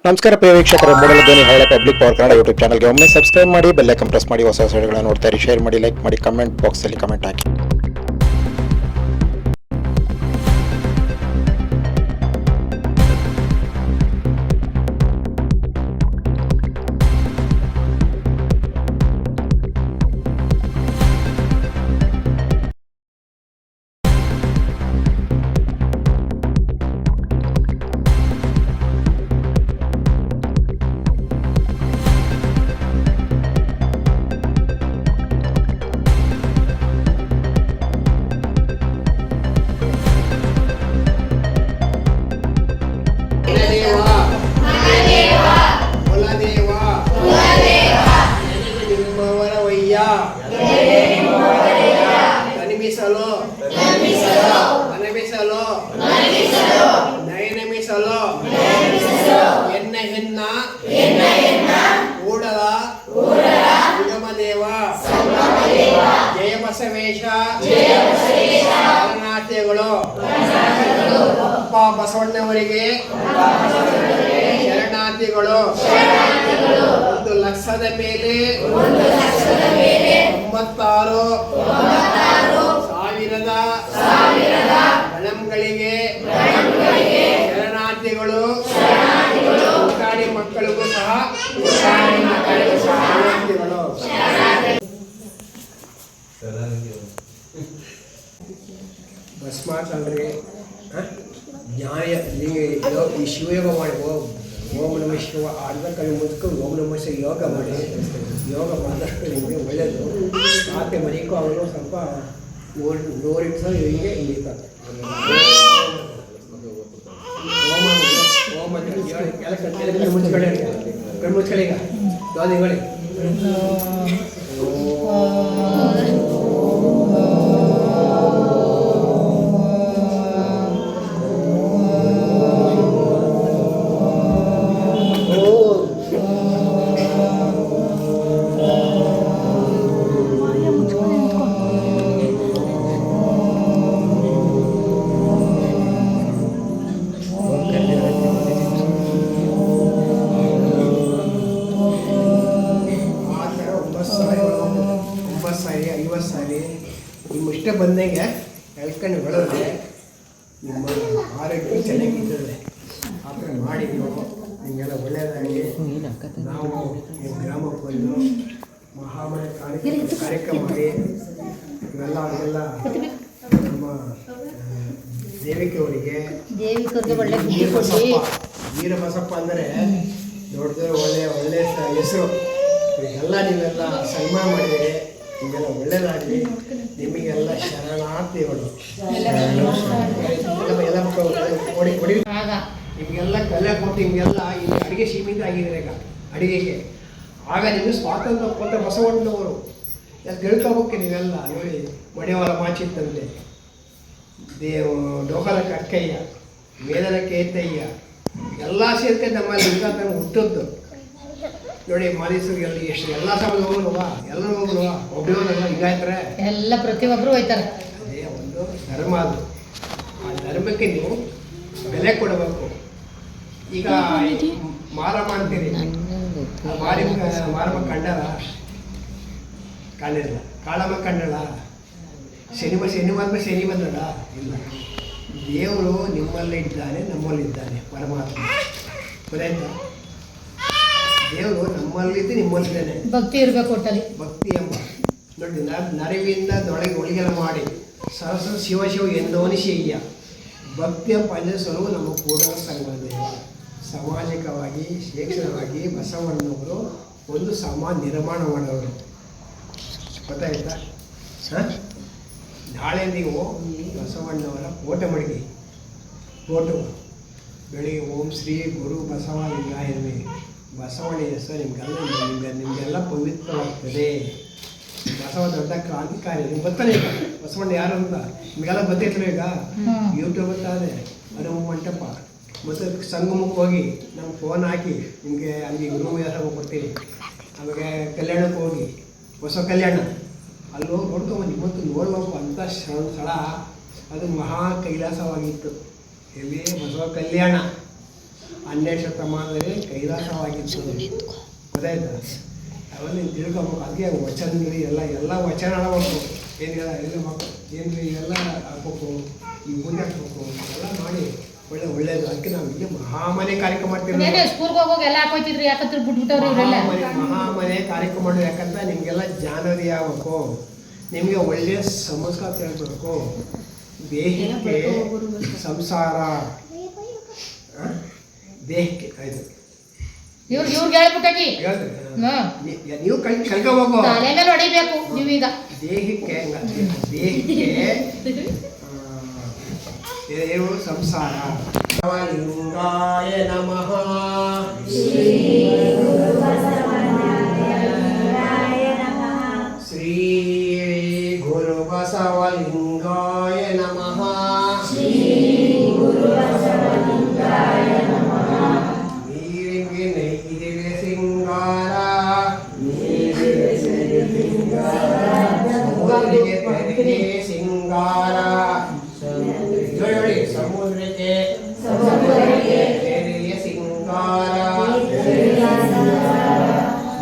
ನಮಸ್ಕಾರ ಪ್ರಿಯ ವೀಕ್ಷಕರೇ, ಮೂಡಲ ಧ್ವನಿ ಹಳ್ಳ ಪಬ್ಲಿಕ್ ಪವರ್ ಕನ್ನಡ ಯೂಟ್ಯೂಬ್ ಚಾನಲ್ಗೆ ಒಮ್ಮೆ ಸಬ್ಸ್ಕ್ರೈಬ್ ಮಾಡಿ, ಬೆಲ್ ಐಕಾನ್ ಪ್ರೆಸ್ ಮಾಡಿ, ಹೊಸ ವಿಡಿಯೋಗಳನ್ನು ನೋಡ್ತಾ ಇರಿ. ಶೇರ್ ಮಾಡಿ, ಲೈಕ್ ಮಾಡಿ, ಕಮೆಂಟ್ ಬಾಕ್ಸಲ್ಲಿ ಕಮೆಂಟ್ ಹಾಕಿ. ಜಯ ಬಸವೇಶ ಶರಣಾರ್ಥಿಗಳು ಅಪ್ಪ ಬಸವಣ್ಣವರಿಗೆ ಶರಣಾರ್ಥಿಗಳು 1 ಲಕ್ಷದ ಮೇಲೆ 96,000 ಗಣಂಗಳಿಗೆ ಶರಣಾರ್ಥಿಗಳು. ಉಗಾಡಿ ಮಕ್ಕಳಿಗೂ ಸಹ ಶರಣಾರ್ಥಿಗಳು. ಭಸ್ಮಾತ್ ಅಂದರೆ ನ್ಯಾಯ ಈ ಶಿವಯೋಗ ಮಾಡಿ ಓಂ ನಮ ಶಿವ ಅರ್ಧ ಕೈ ಮುದ್ಕೊಂಡು ಓಂ ನಮ ಶಿವ ಯೋಗ ಮಾಡಿ. ಯೋಗ ಮಾಡಿದಷ್ಟು ನಿಮಗೆ ಒಳ್ಳೆಯದು. ರಾತ್ರಿ ಮನೆಗೂ ಅವರು ಸ್ವಲ್ಪ 100 ನಿಮಿಷ ಹಿಂಗೆ ಇಳಿತಾರೆ. ಓಂ ಎಲ್ಲ ಕಣ್ಮುಚ್ಕೊಳ್ಳಿ ಈಗ ದ್ವಾದಿಗಳು. ನಿಮ್ಮಿಷ್ಟ ಬಂದಂಗೆ ಎಳ್ಕೊಂಡು ಬೆಳೆದ್ರೆ ನಿಮ್ಮ ಆರೋಗ್ಯ ಚೆನ್ನಾಗಿರ್ತದೆ. ಆ ಥರ ಮಾಡಿ ನಿಮಗೆಲ್ಲ ಒಳ್ಳೆಯದಾಗಿ. ನಾವು ಗ್ರಾಮಕ್ಕೆ ಬಂದು ಮಹಾಮನೆ ಕಾರ್ಯಕ್ರಮ ಮಾಡಿ ಇವೆಲ್ಲ ಅವರೆಲ್ಲ ನಮ್ಮ ದೇವಿಕೆಯವರಿಗೆ ವೀರಬಸಪ್ಪ ಅಂದರೆ ದೊಡ್ಡ ಒಳ್ಳೆಯ ಹೆಸರು. ಎಲ್ಲ ನೀವೆಲ್ಲ ಸನ್ಮಾನ ಮಾಡಿದ್ದೀರಿ. ನಿಮಗೆಲ್ಲ ಒಳ್ಳೆಯದಾಗಲಿ. ನಿಮಗೆಲ್ಲ ಶರಣಾರ್ಥಿಗಳು. ನಿಮಗೆಲ್ಲ ಕಲೆ ಕೊಟ್ಟು ನಿಮಗೆಲ್ಲ ಇಲ್ಲಿ ಅಡುಗೆ ಸೀಮಿತ ಆಗಿದೆ. ಈಗ ಅಡುಗೆಗೆ ಆಗ ನಿಮಗೆ ಸ್ವಾತಂತ್ರ್ಯ ಕೊಟ್ಟ ಬಸವಣ್ಣನವರು ಎಲ್ಲ ತಿಳ್ಕೊಬೇಕು. ನೀವೆಲ್ಲ ನೋಡಿ, ಮಡಿವಾಳ ಮಾಚಿತ್ತಂತೆ, ಡೋಕಲ ಕಕ್ಕಯ್ಯ, ವೇದನ ಕೇತಯ್ಯ ಎಲ್ಲ ಸೇರ್ಕೊಂಡು ನಮ್ಮಲ್ಲಿ ಈಗ ಹುಟ್ಟದ್ದು ನೋಡಿ. ಮಾದೇಶ್ವರಿಯಲ್ಲಿ ಎಷ್ಟು ಎಲ್ಲ ಸಮಾಜ ಹೋಗಲ್ವಾ, ಎಲ್ಲರೂ ಹೋಗಲ್ವಾ, ಒಬ್ಬರು ಹೋಗಲ್ಲ. ಹಿಂಗಾಯ್ತಾರೆ ಎಲ್ಲ ಪ್ರತಿಯೊಬ್ಬರು ಹೋಯ್ತಾರೆ. ಅದೇ ಒಂದು ಧರ್ಮ. ಅದು ಆ ಧರ್ಮಕ್ಕೆ ನೀವು ಬೆಲೆ ಕೊಡಬೇಕು. ಈಗ ಮಾರಮ್ಮ ಅಂತೀರಿ, ಮಾರಮ್ಮ ಕಂಡಲ್ಲ, ಕಾಣಿಲ್ಲ. ಕಾಳಮ್ಮ ಕಂಡಲ್ಲ. ಶನಿ ಬಂದಲ್ಲ. ಇಲ್ಲ, ದೇವರು ನಿಮ್ಮಲ್ಲೇ ಇದ್ದಾನೆ, ನಮ್ಮಲ್ಲಿದ್ದಾನೆ. ಪರಮಾತ್ಮ ಗೊತ್ತಾಯ್ತಾ? ದೇವರು ನಮ್ಮಲ್ಲಿದ್ದು ನಿಮ್ಮಲ್ಲಿದ್ದಾನೆ. ಭಕ್ತಿ ಇರಬೇಕು. ಒಟ್ಟಲ್ಲಿ ಭಕ್ತಿ ಎಂಬ ನೋಡಿ, ನರಿವಿಂದ ದೊಳಗೆ ಒಳಗೆಲ್ಲ ಮಾಡಿ ಸರಸ ಶಿವ ಎಂದೋನಿಶಯ್ಯ ಭಕ್ತಿಯ ಪಂಜಸರು ನಮ್ಮ ಕೂಡಲ ಸಂಘದೇವ. ಸಾಮಾಜಿಕವಾಗಿ ಶೈಕ್ಷಣಿಕವಾಗಿ ಬಸವಣ್ಣನವರು ಒಂದು ಸಮಾಜ ನಿರ್ಮಾಣ ಮಾಡೋರು. ಗೊತ್ತಾಯ್ತಾ? ನಾಳೆ ನೀವು ಬಸವಣ್ಣವರ ಫೋಟೋ ಮಡಗಿ. ಫೋಟೋ ಬೆಳಿಗ್ಗೆ ಓಂ ಶ್ರೀ ಗುರು ಬಸವಲಿಂಗ ಎನ್ನಿ ಬಸವಣ್ಣ ಹೆಸರು ನಿಮಗೆಲ್ಲ ಪವಿತ್ರವಾಗ್ತದೆ. ಬಸವ ದೊಡ್ಡ ಕ್ರಾಂತಿಕಾರಿ. ನಿಮ್ಗೆ ಗೊತ್ತಾನೆ ಈಗ ಬಸವಣ್ಣ ಯಾರು ಅಂತ ನಿಮಗೆಲ್ಲ ಗೊತ್ತಿರ್ತದೆ. ಈಗ ಯೂಟ್ಯೂಬ್ ಗೊತ್ತಾದೆ, ಅನುಭವ ಮಂಟಪ ಮತ್ತು ಸಂಗಮಕ್ಕೆ ಹೋಗಿ ನಮ್ಗೆ ಫೋನ್ ಹಾಕಿ ನಿಮಗೆ ಅಲ್ಲಿ ಗುರು ಹೆಸರು ಕೊಡ್ತೀವಿ. ಆಮೇಲೆ ಕಲ್ಯಾಣಕ್ಕೆ ಹೋಗಿ ಹೊಸ ಕಲ್ಯಾಣ ಅಲ್ಲಿ ಹೋಗಿ ನೋಡ್ಕೊಂಡು ಇವತ್ತು ನೋಡ್ಬೇಕು ಅಂಥ ಸ್ಥಳ. ಅದು ಮಹಾ ಕೈಲಾಸವಾಗಿತ್ತು. ಎಲ್ಲಿ ಬಸವ ಕಲ್ಯಾಣ. 10ನೇ ಶತಮಾನದಲ್ಲಿ ಕೈಲಾಸವಾಗಿತ್ತು. ಗೊತ್ತಾಯ್ತಾ? ಅವೆಲ್ಲ ನೀವು ತಿಳ್ಕೊಬೇಕು. ಅದಕ್ಕೆ ವಚನಗಳು ಎಲ್ಲ ವಚನ ಆಡಬೇಕು. ಏನಿಲ್ಲ ಎಲ್ಲ ಮಕ್ಕಳು ಏನು ಎಲ್ಲ ಹಾಕ್ಬೇಕು, ಈ ಮುಂದೆ ಹಾಕ್ಬೇಕು, ಎಲ್ಲ ಮಾಡಿ ಒಳ್ಳೇದು. ಅದಕ್ಕೆ ನಾವು ಇಲ್ಲಿ ಮಹಾಮನೆ ಕಾರ್ಯಕ್ರಮ ಮಾಡ್ತೀವಿ. ಸ್ಕೂಲ್ಗೆ ಹೋಗೋಗಿ ಎಲ್ಲ ಹಾಕೋತಿದ್ರು, ಯಾಕಂದ್ರೆ ಬಿಟ್ಬಿಟ್ಟವ್ರು ಇವರೆಲ್ಲ. ಮಹಾಮನೆ ಕಾರ್ಯಕ್ರಮ ಮಾಡೋದು ಯಾಕಂದ್ರೆ ನಿಮಗೆಲ್ಲ ಜಾನರಿ ಆಗಬೇಕು, ನಿಮಗೆ ಒಳ್ಳೆಯ ಸಂಸ್ಕಾರ ತಿಳ್ಬೇಕು. ದೇಹಕ್ಕೆ ಸಂಸಾರ, ದೇಹಕ್ಕೆ ಆಯ್ತು ಇವ್ರಿಗೆ ಹೇಳ್ಬಿಟ್ಟಾಗಿ ನೀವು ಕಲ್ಕೋಬೇಕು. ತಲೆ ಮೇಲೆ ಹೊಡಿಬೇಕು ನೀವೀಗ. ದೇಹಕ್ಕೆ ಏನು ಸಂಸಾರ. ಲಿಂಗಾಯ ನಮಃ. ಶ್ರೀ ಗುರು ಬಸವಲಿಂಗಾಯ ನಮಃ. ನೀರಿಗೆ ನೈದಿವೆ ಸಿಂಗಾರ, ಸಮುದ್ರಕ್ಕೆ ತೆರಿಗೆ ಸಿಂಗಾರ. ಸಮುದ್ರಕ್ಕೆ ತೆರಿಗೆ ಸಿಂಗಾರ.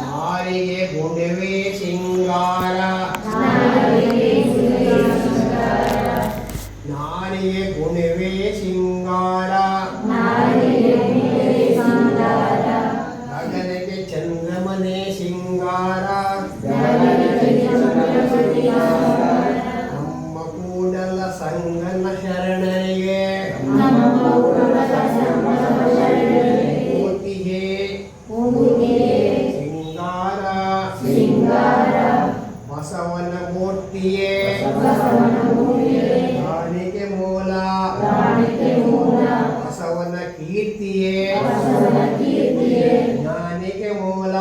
ನಾರಿಗೆ ಗುಂಡವೇ ಸಿಂಗಾರ. ನಾರಿಗೆ ಗುಣವೇ ಸಿಂಗಾರ. ಗಗನಕ್ಕೆ ಚಂದ್ರಮನೆ ಸಿಂಗಾರ. ನಮ್ಮ ಕೂಡಲ ಸಂಗನ ಶರಣರಿಗೆ ಮೂರ್ತಿಗೆ ಸಿಂಗಾರ. ಬಸವನ ಮೂರ್ತಿಯೇ ಜ್ಞಾನಿಗೆ ಮೂಲ. ಬಸವನ ಕೀರ್ತಿಯೇ ಜ್ಞಾನಿಗೆ ಮೂಲ.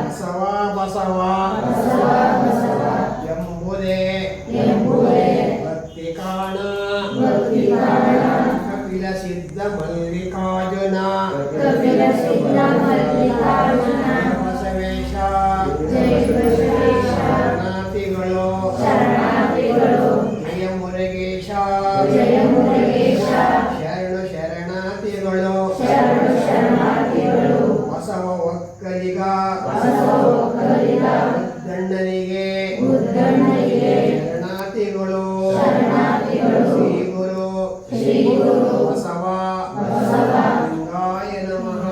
ಬಸವ ಬಸವ ಎಂಬುದೇ ಭಕ್ತಿ ಕಾಣ. ಕಪಿಲ ಸಿದ್ಧ ಮಲ್ಲಿಕಾರ್ಜುನ ಬಸವೇಶ ಶರಣಾರ್ಥಿಗಳು. ಜಯ ಮುರುಗೇಶ ಶರಣು ಶರಣಾರ್ಥಿಗಳು. ಬಸವ ಒಕ್ಕಲಿಗ ದಂಡನಿಗೆ ಶರಣಾರ್ಥಿಗಳು. ಶ್ರೀ ಗುರು ಬಸವ ಲಿಂಗಾಯ ನಮಃ.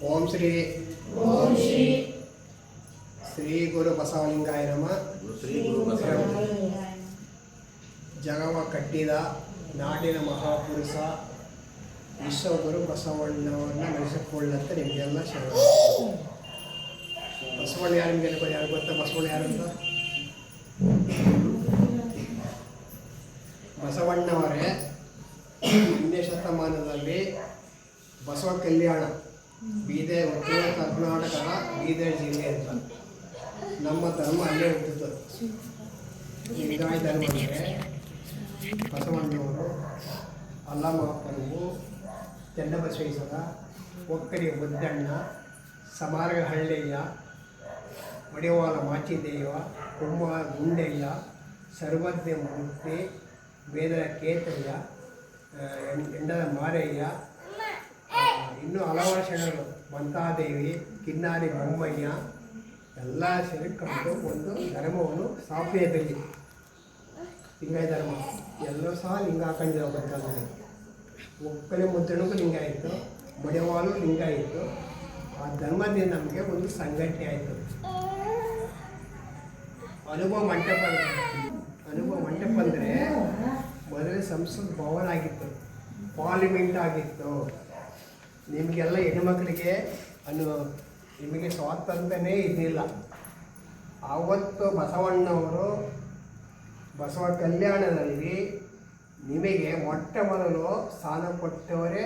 ಓಂ ಶ್ರೀ ಶ್ರೀ ಗುರು ಬಸವಲಿಂಗಾಯ ನಮಃ. ಜಗವ ಕಟ್ಟಿದ ನಾಡಿನ ಮಹಾಪುರುಷ ವಿಶ್ವಗುರು ಬಸವಣ್ಣವರನ್ನ ನಡೆಸಿಕೊಳ್ಳಂತೆ ನಿಮಗೆಲ್ಲ ಶರಣ. ಬಸವಣ್ಣ ಯಾರು ನಿಮಗೆಲ್ಲ ಯಾರು ಗೊತ್ತಾ? ಬಸವಣ್ಣ ಯಾರು ಅಂತ? ಬಸವಣ್ಣವರೇ 10ನೇ ಶತಮಾನದಲ್ಲಿ ಬಸವ ಕಲ್ಯಾಣ, ಬೀದರ್, ಉತ್ತರ ಕರ್ನಾಟಕದ ಬೀದರ್ ಜಿಲ್ಲೆ ಅಂತ. ನಮ್ಮ ಧರ್ಮ ಅಲ್ಲೇ ಹುಟ್ಟಿತು. ಲಿಂಗಾಯತ ಧರ್ಮ ಅಂದರೆ ಬಸವಣ್ಣವರು, ಅಲ್ಲಮಪ್ಪರು, ಚೆನ್ನಬಸವೇಶ್ವರ, ಒಕ್ಕಲಿ ಮುದ್ದಣ್ಣ, ಸಮಾರ್ಗ ಹಳ್ಳೆಯ್ಯ, ಮಡಿವಾಳ ಮಾಚಿದೇವ, ಕುಮಾರ ಗುಂಡಯ್ಯ, ಸರ್ವಜ್ಞ ಮೂರ್ತಿ, ವೇದರ ಕೇತಯ್ಯ, ಎಂಡದ ಮಾರಯ್ಯ, ಇನ್ನೂ ಹಲವಾರು ಶರಣರು, ಮಂತಾದೇವಿ, ಕಿನ್ನಾರಿ ಬೊಮ್ಮಯ್ಯ ಎಲ್ಲ ಸೇರಿಕೊಂಡು ಒಂದು ಧರ್ಮವನ್ನು ಸ್ಥಾಪನೆಯಲ್ಲಿ ಲಿಂಗಾಯತ ಧರ್ಮ ಎಲ್ಲರೂ ಸಹ ಲಿಂಗ ಹಾಕೊಂಡಿರೋ ಬದುಕಾದ್ರೆ. ಒಕ್ಕಲೆ ಮುದ್ದಣಗೂ ಲಿಂಗ ಇತ್ತು, ಮಡಿವಾಳು ಲಿಂಗ ಇತ್ತು. ಆ ಧರ್ಮದಿಂದ ನಮಗೆ ಒಂದು ಸಂಘಟನೆ ಆಯಿತು. ಅನುಭವ ಮಂಟಪ ಅಂದರೆ ಮೊದಲೇ ಸಂಸತ್ ಭವನ ಆಗಿತ್ತು, ಪಾರ್ಲಿಮೆಂಟ್ ಆಗಿತ್ತು. ನಿಮಗೆಲ್ಲ ಹೆಣ್ಣುಮಕ್ಕಳಿಗೆ ನಿಮಗೆ ಸ್ವಾತಂತ್ರ್ಯನೇ ಇರಲಿಲ್ಲ. ಆವತ್ತು ಬಸವಣ್ಣವರು ಬಸವ ಕಲ್ಯಾಣದಲ್ಲಿ ನಿಮಗೆ ಮೊಟ್ಟ ಮೊದಲು ಸ್ಥಾನ ಕೊಟ್ಟವರೇ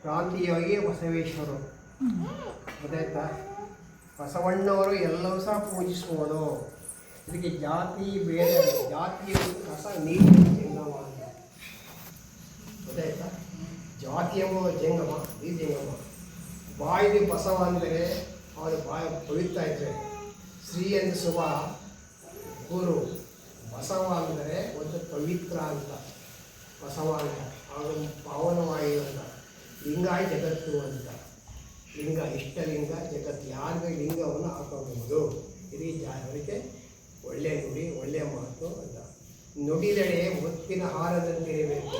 ಕ್ರಾಂತಿಯೋಗಿ ಬಸವೇಶ್ವರರು. ಗೊತ್ತಾಯ್ತಾ? ಬಸವಣ್ಣವರು ಎಲ್ಲವೂ ಸಹ ಪೂಜಿಸ್ಬೋದು. ಇದಕ್ಕೆ ಜಾತಿ ಭೇದ, ಜಾತಿ ಕಸ ನೀತಿ ಜಂಗಮ ಅಂತ. ಗೊತ್ತಾಯ್ತಾ? ಜಾತಿ ಎಂಬುವ ಜಂಗಮ, ಈ ಜಂಗಮ. ಬಾಯಿಗೆ ಬಸವ ಅಂದರೆ ಅವರು ಭಾಳ ಪವಿತ್ರ ಇದ್ದಾರೆ. ಶ್ರೀ ಅಂದರೆ ಶುಭ, ಗುರು, ಬಸವ ಅಂದರೆ ಒಂದು ಪವಿತ್ರ ಅಂತ, ಬಸವ ಅಂತ ಅವರು ಪಾವನವಾಗಿರುವಂಥ ಲಿಂಗ ಜಗತ್ತು ಅಂತ. ಲಿಂಗ ಇಷ್ಟಲಿಂಗ ಜಗತ್ತು, ಯಾರಿಗೆ ಲಿಂಗವನ್ನು ಹಾಕಬಹುದು. ಇಡೀ ಅದಕ್ಕೆ ಒಳ್ಳೆಯ ನುಡಿ, ಒಳ್ಳೆಯ ಮಾತು ಅಂತ. ನುಡಿದಡೆ ಮುತ್ತಿನ ಹಾರದಂತಿರಬೇಕು.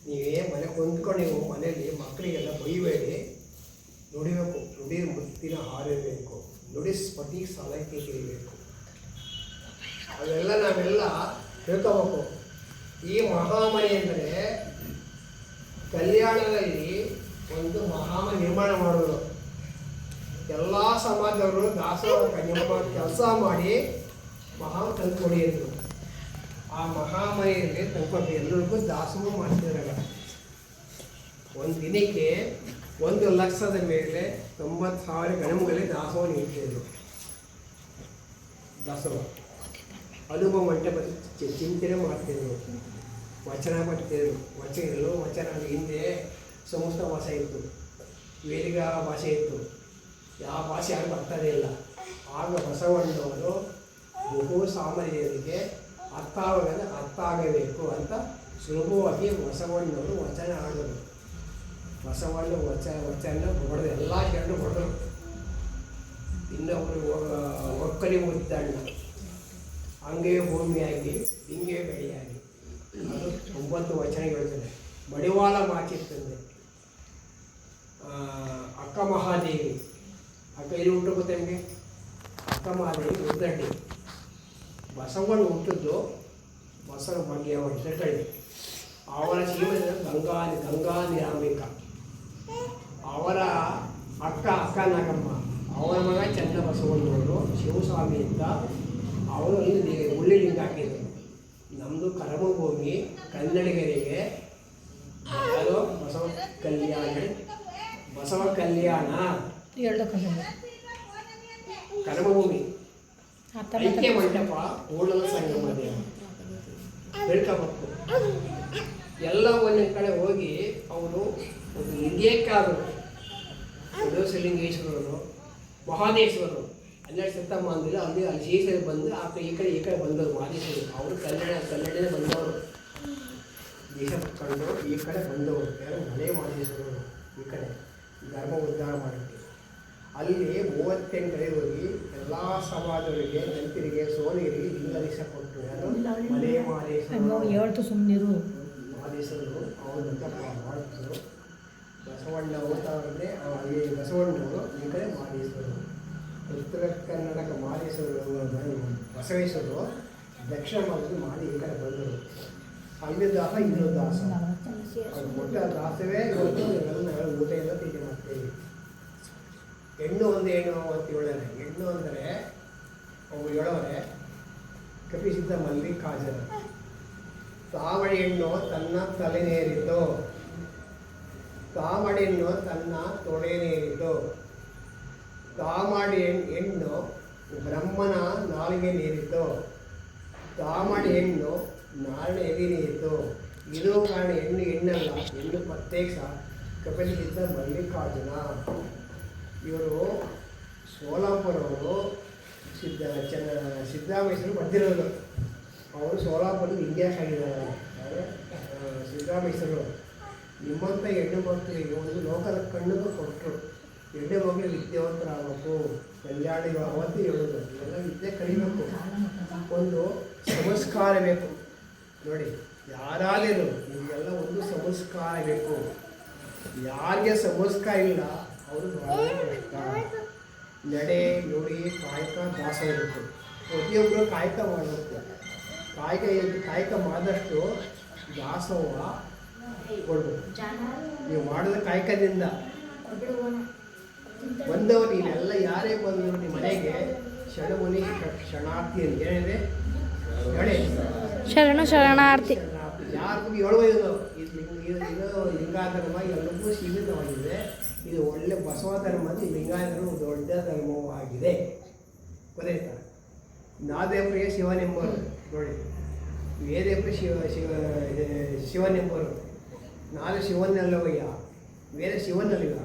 ನೀವೇ ಮನೆ ಹೊಂದ್ಕೊಂಡು ನೀವು ಮನೆಯಲ್ಲಿ ಮಕ್ಕಳಿಗೆಲ್ಲ ಬೈಬೇಡಿ, ನುಡಿಬೇಕು. ನುಡಿ ಮುತ್ತಿನ ಹಾರಬೇಕು, ನುಡಿ ಸ್ಫಟಿ ಸಾಲಕ್ಕೆ ತಿರಿಬೇಕು. ಅವೆಲ್ಲ ನಾವೆಲ್ಲ ತಿಳ್ಕೋಬೇಕು. ಈ ಮಹಾಮನೆ ಅಂದರೆ ಕಲ್ಯಾಣದಲ್ಲಿ ಒಂದು ಮಹಾಮನೆ ನಿರ್ಮಾಣ ಮಾಡೋದು. ಎಲ್ಲ ಸಮಾಜದವರು ದಾಸೋಹ ನಿಮ್ಮ ಕೆಲಸ ಮಾಡಿ ತಂದು ಕೊಡಿಯೋದು. ಆ ಮಹಾಮನೆಯಲ್ಲಿ ತಂದ್ಕೊಂಡು ಎಲ್ಲರಿಗೂ ದಾಸೋಹ ಮಾಡ್ತಿದ್ರಾಗ ಒಂದು ದಿನಕ್ಕೆ 1,00,000 ಮೇಲೆ 90,000 ಗಣಮಗಳಲ್ಲಿ ದಾಸೋಹ ನೀಡ್ತಿದ್ರು. ದಾಸೋಹ ಅನುಭವ ಮಂಟಪ ಚಿಂತನೆ ಮಾಡ್ತಿದ್ರು, ವಚನ ಮಾಡ್ತಿದ್ರು. ವಚನ ಹಿಂದೆ ಸಂಸ್ಕೃತ ಭಾಷೆ ಇತ್ತು, ವೇದಿಕ ಭಾಷೆ ಇತ್ತು, ಯಾವ ಭಾಷೆ ಯಾರು ಬರ್ತಾನೆ ಇಲ್ಲ. ಆಗ ಬಸವಣ್ಣವರು ಬಹು ಸಾಮಾನ್ಯರಿಗೆ ಅರ್ಥ ಆಗಬೇಕು ಅಂತ ಸುಲಭವಾಗಿ ಬಸವಣ್ಣವರು ವಚನ ಆಡೋದು. ಬಸವಣ್ಣ ವಚನ ಹೊಡೆದು ಎಲ್ಲ ಜನರು ಹೊಡೆದರು. ಇನ್ನೊಬ್ಬರು ಒಕ್ಕಲಿ ಮುದ್ದಣ್ಣ, ಹಂಗೆ ಭೂಮಿಯಾಗಿ ಹಿಂಗೆ ಬೆಳೆಯಾಗಿ, ಅದು 9 ವಚನ ಹೇಳ್ತದೆ. ಮಡಿವಾಳ ಮಾಚಿರ್ತದೆ. ಅಕ್ಕ ಮಹಾದೇವಿ, ಅಕ್ಕ ಇಲ್ಲಿ ಹುಟ್ಟು ಗೊತ್ತ ನಿಮಗೆ? ಅಕ್ಕ ಮಹಾದೇವಿ ಉದ್ದಡ್ಡಿ. ಬಸವಣ್ಣ ಹುಟ್ಟಿದ್ದು ಬಸವ ಬಗ್ಗೆ ಅವರ ಹೆಸರುಗಳು. ಅವರ ಜೀವನದ ಗಂಗಾ ನಿರಾಂಬಿಕ, ಅವರ ಅಕ್ಕ ನಾಗಮ್ಮ, ಅವರ ಮಗ ಚಂದ ಬಸವಣ್ಣವರು ಶಿವಸ್ವಾಮಿ ಅಂತ ಅವರು ಉಳ್ಳಿ ಲಿಂಗ ಹಾಕಿದರು. ನಮ್ಮದು ಕರ್ಮಭೂಮಿ ಕನ್ನಡಿಗರಿಗೆ ಅದು ಬಸವ ಕಲ್ಯಾಣ ಕರ್ಮಭೂಮಿ ಐಕ್ಯ ಮಂಟಪ ಕೂಡಲ ಸಂಗಮ ದೇವ ಹೇಳ್ಕೋಬೇಕು. ಎಲ್ಲ ಒಂದೊಂದು ಕಡೆ ಹೋಗಿ ಅವರು ಒಂದು ಲಿಂಗೇಕಾದರು, ಸಿಲಿಂಗೇಶ್ವರರು, ಮಹಾದೇಶ್ವರರು 12 ಶತಮಾನದಲ್ಲಿ ಅಲ್ಲಿ ಶ್ರೀಶೈಲ ಬಂದು ಈ ಕಡೆ ಬಂದವರು ಮಹಾದೇಶ್ವರರು. ಅವರು ಕನ್ನಡನೇ ಬಂದವರು, ದೇಶ ಕಂಡು ಈ ಕಡೆ ಬಂದವರು. ಯಾರು ಮನೆ ಮಹಾದೇಶ್ವರರು ಈ ಕಡೆ ಧರ್ಮ ಉದ್ಧಾರ ಮಾಡೋಕ್ಕೆ. ಅಲ್ಲಿ 38 ಹೋಗಿ ಎಲ್ಲ ಸಮಾಜಗಳಿಗೆ, ನೆಂಟರಿಗೆ, ಸೋನಿಯರಿಗೆ ಲಿಂಗದೀಶ ಕೊಟ್ಟರು. ಯಾರು? ಮಲೆ ಮಹಾದೇಶ್ವರರು ಸುಮ್ಮನಿರು ಮಹಾದೇಶ್ವರರು ಅವ್ರಂತ ಮಾಡಿದ್ರು. ಬಸವಣ್ಣ ಅವತಾರನೇ ಬಸವಣ್ಣವರು ಈ ಕಡೆ ಮಹಾದೇಶ್ವರರು. ಉತ್ತರ ಕರ್ನಾಟಕ ಮಹಾದೇಶ್ವರರು ಬಸವೇಶ್ವರರು, ದಕ್ಷಿಣ ಭಾರತದಲ್ಲಿ ಈ ಕಡೆ ಬಂದರು. ಅಲ್ಲಿ ದಾಸ ಇನ್ನೊಂದು ದಾಸ, ಅವ್ರು ಕೊಟ್ಟ ದಾಸವೇ ಇವತ್ತು ಎಲ್ಲ ಊಟ ಎಲ್ಲ ತಿಂಡಿ ಮಾಡ್ತೇವೆ. ಹೆಣ್ಣು ಒಂದು ಏನು ಅಂತ ಹೇಳೋರೆ. ಹೆಣ್ಣು ಅಂದರೆ ಅವ್ರು ಹೇಳೋರೆ ಕಪಿಸಿದ್ದ ಮಲ್ಲಿಕಾರ್ಜುನ. ತಾವಡಿ ಹೆಣ್ಣು ತನ್ನ ತಲೆ ನೇರಿತು, ತಾಮಡಿ ಹೆಣ್ಣು ತನ್ನ ತೊಡೆ ನೇರಿತು, ತಾಮಡಿ ಹೆಣ್ಣು ಬ್ರಹ್ಮನ ನಾಲಿಗೆ ನೀರಿತು, ತಾಮಡಿ ಹೆಣ್ಣು ನಾಳೆ ಎದೆ ನೀರಿತು. ಇದು ಕಾರಣ ಹೆಣ್ಣಲ್ಲ, ಹೆಣ್ಣು ಪ್ರತ್ಯೇಕ ಕಪಿಸಿದ್ದ ಮಲ್ಲಿಕಾರ್ಜುನ. ಇವರು ಸೋಲಾಪುರವರು ಸಿದ್ದರಾಮೇಶ್ವರರು ಬಂದಿರೋದು. ಅವರು ಸೋಲಾಪುರದ ಇಂಡಿಯಾಸ್ ಆಗಿದ್ದಾರೆ. ಸಿದ್ದರಾಮೇಶ್ವರರು ನಿಮ್ಮಂಥ ಹೆಣ್ಣು ಮಕ್ಕಳಿಗೆ ಒಂದು ಲೋಕದ ಕಣ್ಣಿಗೂ ಕೊಟ್ಟರು. ಹೆಣ್ಣು ಮಕ್ಕಳು ವಿದ್ಯಾವಂತರಾಗಬೇಕು, ಕಲ್ಯಾಣ ಅವತ್ತು ಹೇಳೋದು. ಇವೆಲ್ಲ ವಿದ್ಯೆ ಕಲಿಬೇಕು, ಒಂದು ಸಂಸ್ಕಾರ ಬೇಕು. ನೋಡಿ, ಯಾರಾದರೂ ನಿಮಗೆಲ್ಲ ಒಂದು ಸಂಸ್ಕಾರ ಬೇಕು. ಯಾರಿಗೆ ಸಂಸ್ಕಾರ ಇಲ್ಲ ಅವರು ಬಹಳ ಕಷ್ಟ. ನಡೆ ನುಡಿ ಕಾಯಕ ದಾಸ ಇರುತ್ತೆ. ಪ್ರತಿಯೊಬ್ಬರು ಕಾಯಕ ಮಾಡಬೇಕು. ಕಾಯಕ ಮಾಡಿದಷ್ಟು ದಾಸೋಹ ಕೊಡ್ಬೇಕು. ನೀವು ಮಾಡಿದ ಕಾಯಕದಿಂದ ಬಂದವರು ನೀವೆಲ್ಲ ಯಾರೇ ಬಂದರು ನಿಮ್ಮ ಮನೆಗೆ ಶರಣಮುನಿ ಶರಣಾರ್ಥಿ ಅಂತ ಏನಿದೆ ಹೇಳಿ, ಶರಣಾರ್ಥಿ. ಯಾರಿಗೂ ಹೇಳುವುದು ಇದು ಲಿಂಗಾಯ ಧರ್ಮ ಎಲ್ಲರಿಗೂ ಸೀಮಿತವಾಗಿದೆ. ಇದು ಒಳ್ಳೆ ಬಸವ ಧರ್ಮ, ಲಿಂಗಾಯ ಧರ್ಮ ದೊಡ್ಡ ಧರ್ಮವಾಗಿದೆ. ಗೊತ್ತಾಯ್ತಾ? ನಾದೇಪ್ರಿಯ ಶಿವನೆಂಬರು ನೋಡಿ, ವೇದೇಪ್ರಿಯ ಶಿವನೆಂಬರು. ನಾದ ಶಿವನಲ್ಲವಯ್ಯ, ವೇದ ಶಿವನಲ್ಲಿಗ.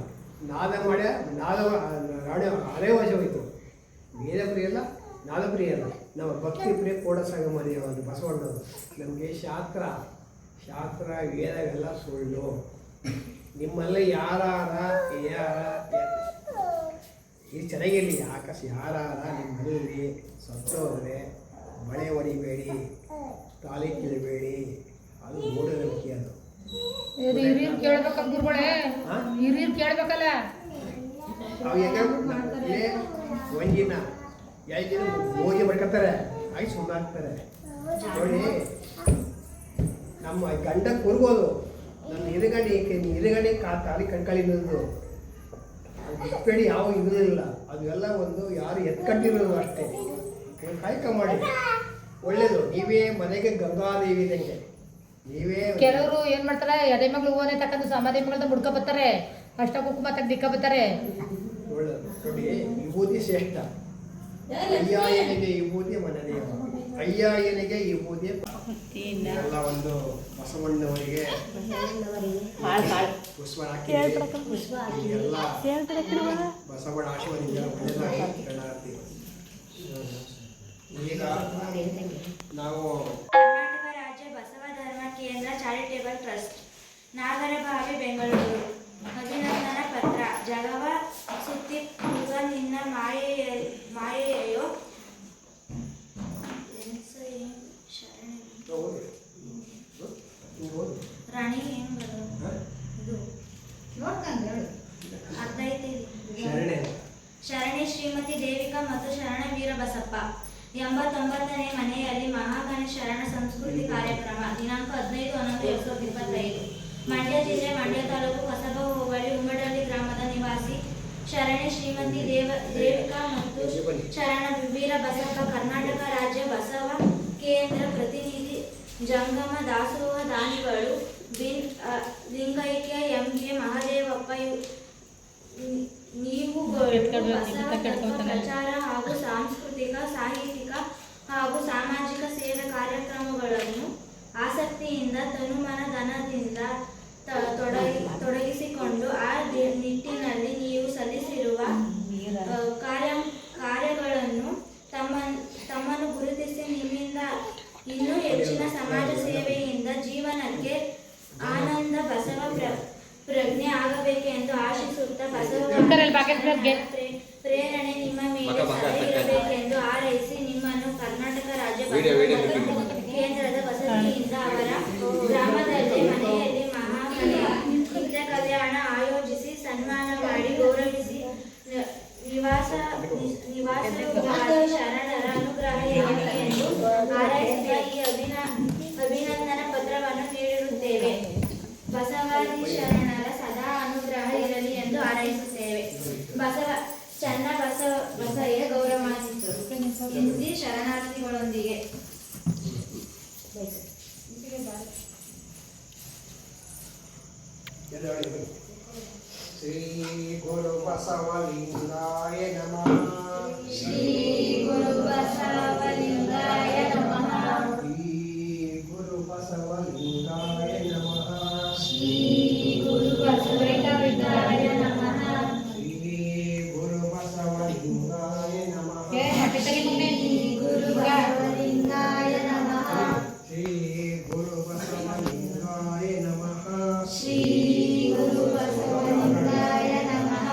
ನಾದ ರಾಣಿ ಹಳೆ ವಶ ಹೋಯಿತು. ವೇದ ಪ್ರಿಯ ಅಲ್ಲ, ನಾದ ಪ್ರಿಯ ಅಲ್ಲ, ನಮ್ಮ ಭಕ್ತಿ ಪ್ರಿಯ ಕೋಡ ಸಂಗಮದಿ ಒಂದು ಬಸವಣ್ಣವರು. ನಮಗೆ ಶಾಸ್ತ್ರ ವೇದ ಎಲ್ಲ ಸುಳ್ಳು. ನಿಮ್ಮಲ್ಲಿ ಯಾರ ಇದು ಚೆನ್ನಾಗಿರಲಿ, ಆಕಾಶ ಯಾರ ನಿಮ್ಮಲ್ಲಿ ಸತ್ತೋದ್ರೆ ಮಳೆ ಹೊಡಿಬೇಡಿ, ತಾಲಿ ಕೀಳಬೇಡಿ, ಅದು ಮೂಢನಂಬಿಕೆ. ಅದು ಹಿರಿಯರು ಕೇಳ್ಬೇಕಲ್ಲ ಗುರುಗಳೇ, ಹಿರಿಯರು ಕೇಳ್ಬೇಕಲ್ಲ. ಅವು ಹೆಂಗೆ ಒಂದಿನ 2 ದಿನ ಹೋಗಿ ಬರ್ಕೊತಾರೆ, ಆಗಿ ಸುಮ್ಮನಾಗ್ತಾರೆ. ನೋಡಿ, ನಮ್ಮ ಗಂಡ ಕೂರ್ಬೋದು, ನನ್ನ ಎದುರುಗಡೆ ತಾಲಿ ಕಣ್ಕಳಿ ನಿಲ್ಲೋದು ಬಿಟ್ಬೇಡಿ, ಯಾವ ಇರೋದಿಲ್ಲ. ಅದು ಎಲ್ಲ ಒಂದು ಯಾರು ಎತ್ಕಟ್ಟಿರೋದು ಅಷ್ಟೇ. ನೀವು ಕಾಯ್ಕ ಮಾಡಿ, ಒಳ್ಳೇದು. ನೀವೇ ಮನೆಗೆ ಗಂಗಾದೇವಿ ಇದ್ದಂಗೆ. ನೀವೇ ಕೆಲವರು ಏನ್ ಮಾಡ್ತಾರೆ, ಎದೆ ಮಗಳು ಓನೆ ತಕ್ಕಂಡು ಸಮಾಧಿ ಮಗಳನ್ನ ಮುಡ್ಕೊ ಬರ್ತಾರೆ, ಅಷ್ಟ ಕುಂಕುಮ ತೆಗ್ದಿಕ್ಕ ಬರ್ತಾರೆ. ಒಳ್ಳೇದು. ನೋಡಿ, ವಿಭೂತಿ ಶ್ರೇಷ್ಠ. ಅಯ್ಯಾಯನಿಗೆ ವಿಭೂತಿ ಮನದೇವ, ಅಯ್ಯಾಯನಿಗೆ ವಿಭೂತಿ ಎಲ್ಲ. ಒಂದು ಬಸವಣ್ಣವರಿಗೆ ಪುಷ್ಪ ಹಾಕಿ ಎಲ್ಲ ಬಸವಣ್ಣ ಆಶೀರ್ವಾದ ಒಳ್ಳೆಯದಾಗಿ ಕಾಣಾಡ್ತೀವಿ. ಈಗ ನಾವು ಕರ್ನಾಟಕ ರಾಜ್ಯ ಬಸವ ಧರ್ಮ ಕೇಂದ್ರ ಚಾರಿಟೇಬಲ್ ಟ್ರಸ್ಟ್, ನಾಗರಬಾವಿ, ಬೆಂಗಳೂರು. ಅಭಿನಂದನ ಪತ್ರ. ಜಗವ ಸುತ್ತಿರುವ ನಿನ್ನ ಮಾಯೆಯೋ ರಾಣಿ ಹೆಂಗ್ ಇದು ಅರ್ಥ ಐತಿ. ಶರಣೆ ಶ್ರೀಮತಿ ದೇವಿಕಾ ಮತ್ತು ಶರಣ ವೀರಬಸಪ್ಪ. 89ನೇ ಮನೆಯಲ್ಲಿ ಮಹಾಗಣೇಶ ಶರಣ ಸಂಸ್ಕೃತಿ ಕಾರ್ಯಕ್ರಮ. ದಿನಾಂಕ 15/11/2025. ಮಂಡ್ಯ ಜಿಲ್ಲೆ, ಮಂಡ್ಯ ತಾಲೂಕು, ಕಸಬ ಹೋಬಳಿ, ಉಮ್ಮಡಳ್ಳಿ ಗ್ರಾಮದ ನಿವಾಸಿ ಶರಣೆ ಶ್ರೀಮತಿ ದೇವಿಕಾ ಮತ್ತು ಶರಣ ವೀರಬಸಪ್ಪ. ಕರ್ನಾಟಕ ರಾಜ್ಯ ಬಸವ ಕೇಂದ್ರ ಪ್ರತಿನಿಧಿ, ಜಂಗಮ ದಾಸೋಹ ದಾನಿಗಳು, ಲಿಂಗೈಕ್ಯ, ಎಂ.ಕೆ. ಮಹದೇವಪ್ಪ. ನೀವುಗಳು ಬಸವ ತತ್ವ ಪ್ರಚಾರ ಹಾಗೂ ಸಾಂಸ್ಕೃತಿಕ, ಸಾಹಿತ್ಯಿಕ ಹಾಗೂ ಸಾಮಾಜಿಕ ಸೇವೆ ಕಾರ್ಯಕ್ರಮಗಳನ್ನು ಆಸಕ್ತಿಯಿಂದ ತನುಮನ ಧನದಿಂದ ತೊಡಗಿಸಿಕೊಂಡು ಆ ನಿಟ್ಟಿನಲ್ಲಿ ನೀವು ಸಲ್ಲಿಸಿರುವ ಕಾರ್ಯಗಳನ್ನು ತಮ್ಮನ್ನು ಗುರುತಿಸಿ ನಿಮ್ಮಿಂದ ಇನ್ನೂ ಹೆಚ್ಚಿನ ಸಮಾಜ ಸೇವೆಯಿಂದ ಜೀವನಕ್ಕೆ ಆನಂದ ಬಸವ ಪ್ರಜ್ಞೆ ಆಗಬೇಕೆಂದು ಆಶಿಸುತ್ತಾ ಬಸವ ಪ್ರೇರಣೆ ನಿಮ್ಮ ಮೇಲೆ ಇರಬೇಕೆಂದು ಹಾರೈಸಿ ನಿಮ್ಮನ್ನು ಕರ್ನಾಟಕ ರಾಜ್ಯ ಬಸವ ಕೇಂದ್ರದ ವಸತಿಯಿಂದ ಅವರ ಗ್ರಾಮದಲ್ಲಿ ಮನೆಯಲ್ಲಿ ಮಹಾಕಲೆ ನಿತ್ಯ ಕಲ್ಯಾಣ ಆಯೋಜಿಸಿ ಸನ್ಮಾನ ಮಾಡಿ ಗೌರವಿಸಿ ನಿವಾಸವಾಗಿ ಶರಣರ ಅನುಗ್ರಹ ಇರಲಿ ಎಂದು ಹಾರೈಸುವ ಈ ಅಭಿನಂದನಾ ಪತ್ರವನ್ನು ನೀಡಿರುತ್ತೇವೆ. ಬಸವಾದಿ ಶರಣರ ಸದಾ ಅನುಗ್ರಹ ಇರಲಿ ಎಂದು ಹಾರೈಸುತ್ತೇವೆ. ಚನ್ನ ಬಸಯ್ಯ ಗೌರವಾನ್ವಿತರು ಹಿಂದಿ ಶರಣಾರ್ಥಿಗಳೊಂದಿಗೆ. ಶ್ರೀ ಗುರು ಬಸವಲಿಂಗಾಯ ನಮಃ. ಶ್ರೀ ಗುರು ಬಸವಲಿಂಗಾಯ ನಮಃ. ಶ್ರೀ ಗುರು ಬಸವಲಿಂಗಾಯ ನಮಃ. ಶ್ರೀ ಗುರು ಬಸವಲಿಂಗಾಯ ನಮಃ. ಶ್ರೀ ಗುರು ಬಸವಲಿಂಗಾಯ ನಮಃ. ಗುರು ಬಸವಲಿಂಗಾಯ ನಮಃ. ಶ್ರೀ ಗುರು ಬಸವಲಿಂಗಾಯ ನಮಃ. ಶ್ರೀ ಗುರು ಬಸವಲಿಂಗಾಯ ನಮಃ.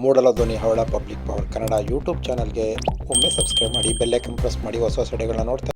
ಮೂಡಲ ಧ್ವನಿ ಹವಳ ಪಬ್ಲಿಕ್ ಪವರ್ ಕನ್ನಡ ಯೂಟ್ಯೂಬ್ ಚಾನಲ್ಗೆ ಒಮ್ಮೆ ಸಬ್ಸ್ಕ್ರೈಬ್ ಮಾಡಿ, ಬೆಲ್ಲೈಕನ್ ಪ್ರೆಸ್ ಮಾಡಿ ಹೊಸ ಹೊಸ ವಿಡಿಯೋಗಳನ್ನ ನೋಡ್ತಾ